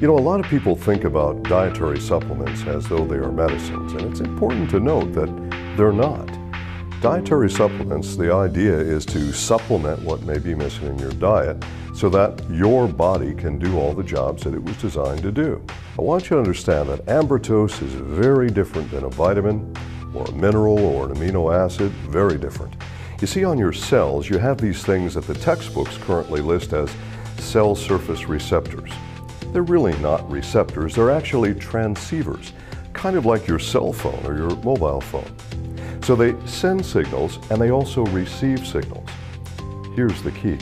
You know, a lot of people think about dietary supplements as though they are medicines, and it's important to note that they're not. Dietary supplements, the idea is to supplement what may be missing in your diet so that your body can do all the jobs that it was designed to do. I want you to understand that Ambrotose is very different than a vitamin or a mineral or an amino acid, very different. You see, on your cells, you have these things that the textbooks currently list as cell surface receptors. They're really not receptors, they're actually transceivers, kind of like your cell phone or your mobile phone. So they send signals and they also receive signals. Here's the key.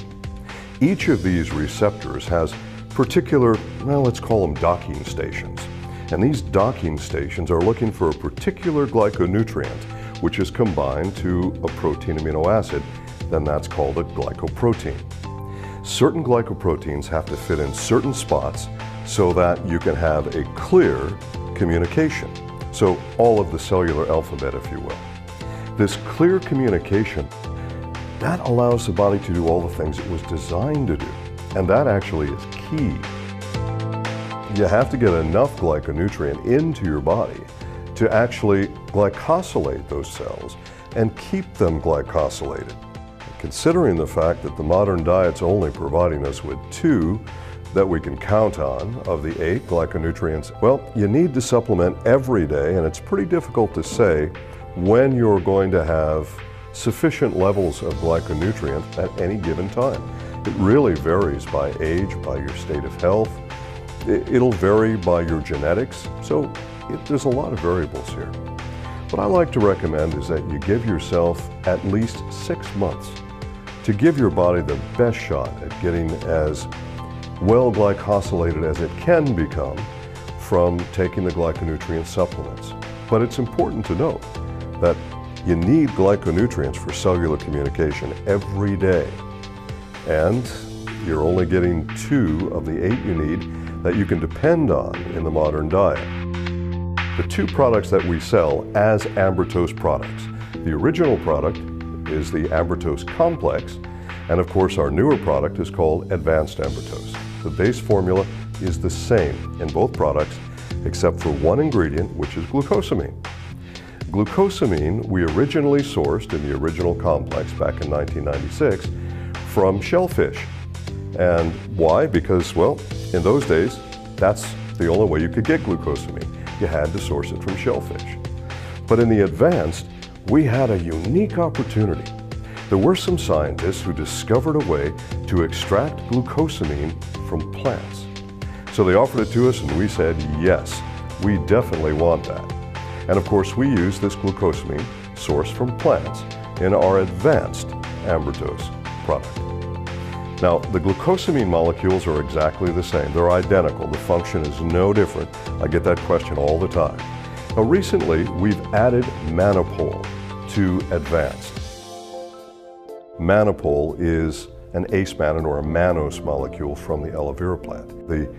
Each of these receptors has particular, well, let's call them docking stations. And these docking stations are looking for a particular glyconutrient, which is combined to a protein amino acid, then that's called a glycoprotein. Certain glycoproteins have to fit in certain spots so that you can have a clear communication. So all of the cellular alphabet, if you will. This clear communication, that allows the body to do all the things it was designed to do. And that actually is key. You have to get enough glyconutrient into your body to actually glycosylate those cells and keep them glycosylated. Considering the fact that the modern diet's only providing us with 2 that we can count on of the 8 glyconutrients, well, you need to supplement every day, and it's pretty difficult to say when you're going to have sufficient levels of glyconutrient at any given time. It really varies by age, by your state of health. It'll vary by your genetics, so there's a lot of variables here. What I like to recommend is that you give yourself at least 6 months to give your body the best shot at getting as well glycosylated as it can become from taking the glyconutrient supplements. But it's important to note that you need glyconutrients for cellular communication every day. And you're only getting 2 of the 8 you need that you can depend on in the modern diet. The 2 products that we sell as Ambrotose products, the original product is the Ambrotose Complex, and of course our newer product is called Advanced Ambrotose. The base formula is the same in both products except for one ingredient, which is glucosamine. Glucosamine we originally sourced in the original complex back in 1996 from shellfish. And why? Because, well, in those days, that's the only way you could get glucosamine. You had to source it from shellfish. But in the advanced, we had a unique opportunity. There were some scientists who discovered a way to extract glucosamine from plants. So they offered it to us and we said, yes, we definitely want that. And of course we use this glucosamine sourced from plants in our advanced Ambrotose product. Now, the glucosamine molecules are exactly the same. They're identical. The function is no different. I get that question all the time. Now, recently, we've added mannopol to advanced. Mannopol is an ace mannan or a mannose molecule from the aloe vera plant. The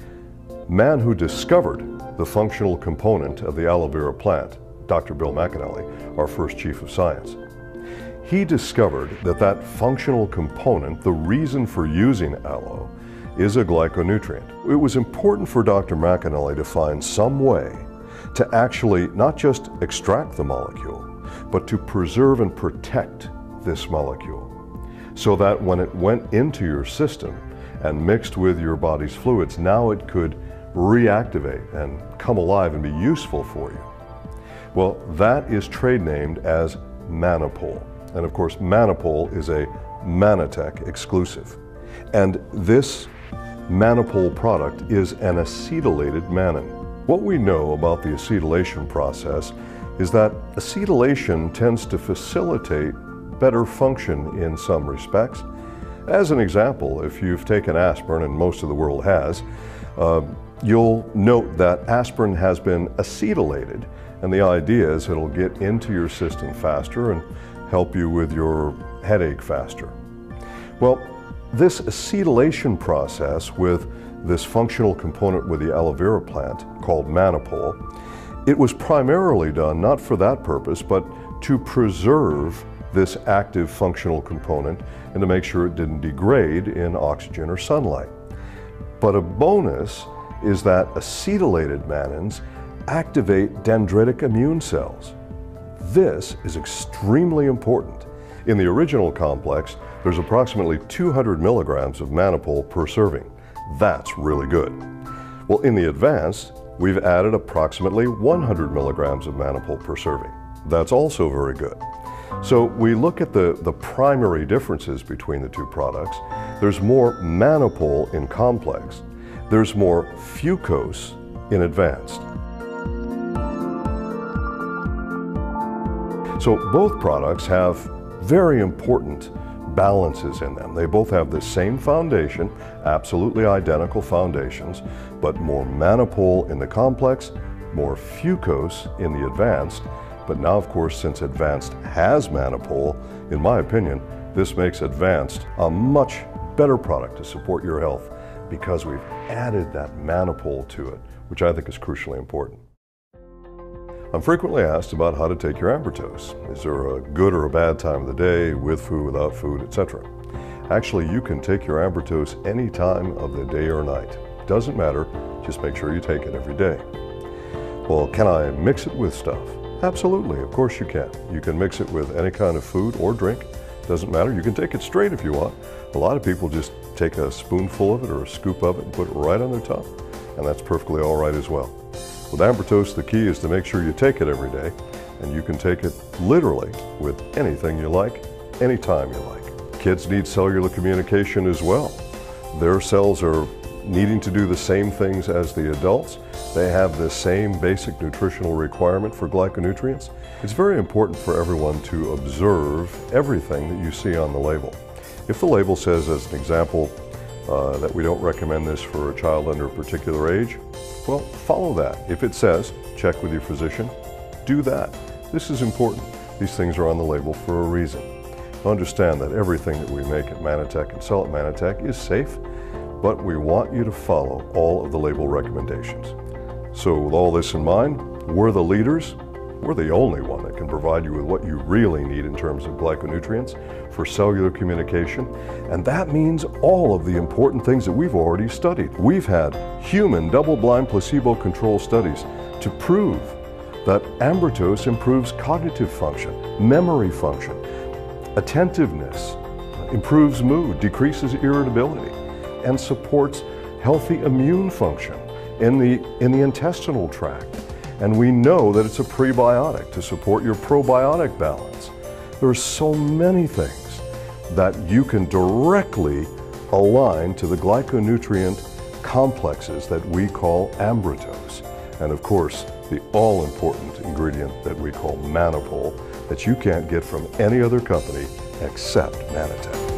man who discovered the functional component of the aloe vera plant, Dr. Bill McAnally, our first chief of science, he discovered that that functional component, the reason for using aloe, is a glyconutrient. It was important for Dr. McAnally to find some way to actually not just extract the molecule, but to preserve and protect this molecule so that when it went into your system and mixed with your body's fluids, now it could reactivate and come alive and be useful for you. Well, that is trade named as mannopol. And of course, mannopol is a Mannatech exclusive. And this mannopol product is an acetylated mannan. What we know about the acetylation process is that acetylation tends to facilitate better function in some respects. As an example, if you've taken aspirin, and most of the world has, you'll note that aspirin has been acetylated, and the idea is it'll get into your system faster and help you with your headache faster. Well, this acetylation process with this functional component with the aloe vera plant called mannopol, it was primarily done not for that purpose, but to preserve this active functional component and to make sure it didn't degrade in oxygen or sunlight. But a bonus is that acetylated mannans activate dendritic immune cells. This is extremely important. In the original complex, there's approximately 200 milligrams of mannapol per serving. That's really good. Well, in the advanced, we've added approximately 100 milligrams of mannapol per serving. That's also very good. So we look at the primary differences between the two products. There's more mannapol in complex. There's more fucose in advanced. So both products have very important balances in them. They both have the same foundation, absolutely identical foundations, but more mannapol in the complex, more fucose in the advanced. But now, of course, since advanced has mannapol, in my opinion, this makes advanced a much better product to support your health because we've added that mannapol to it, which I think is crucially important. I'm frequently asked about how to take your Ambrotose. Is there a good or a bad time of the day, with food, without food, etc.? Actually, you can take your Ambrotose any time of the day or night. Doesn't matter, just make sure you take it every day. Well, can I mix it with stuff? Absolutely, of course you can. You can mix it with any kind of food or drink. Doesn't matter, you can take it straight if you want. A lot of people just take a spoonful of it or a scoop of it and put it right on their tongue, and that's perfectly all right as well. With Ambrotose, the key is to make sure you take it every day, and you can take it literally with anything you like, anytime you like. Kids need cellular communication as well. Their cells are needing to do the same things as the adults. They have the same basic nutritional requirement for glyconutrients. It's very important for everyone to observe everything that you see on the label. If the label says, as an example, that we don't recommend this for a child under a particular age, well, follow that. If it says, check with your physician, do that. This is important. These things are on the label for a reason. Understand that everything that we make at Mannatech and sell at Mannatech is safe, but we want you to follow all of the label recommendations. So with all this in mind, we're the leaders. We're the only one that can provide you with what you really need in terms of glyconutrients for cellular communication. And that means all of the important things that we've already studied. We've had human double-blind placebo-controlled studies to prove that Ambrotose improves cognitive function, memory function, attentiveness, improves mood, decreases irritability, and supports healthy immune function in the intestinal tract. And we know that it's a prebiotic to support your probiotic balance. There are so many things that you can directly align to the glyconutrient complexes that we call Ambrotose. And of course, the all-important ingredient that we call mannapol that you can't get from any other company except Mannatech.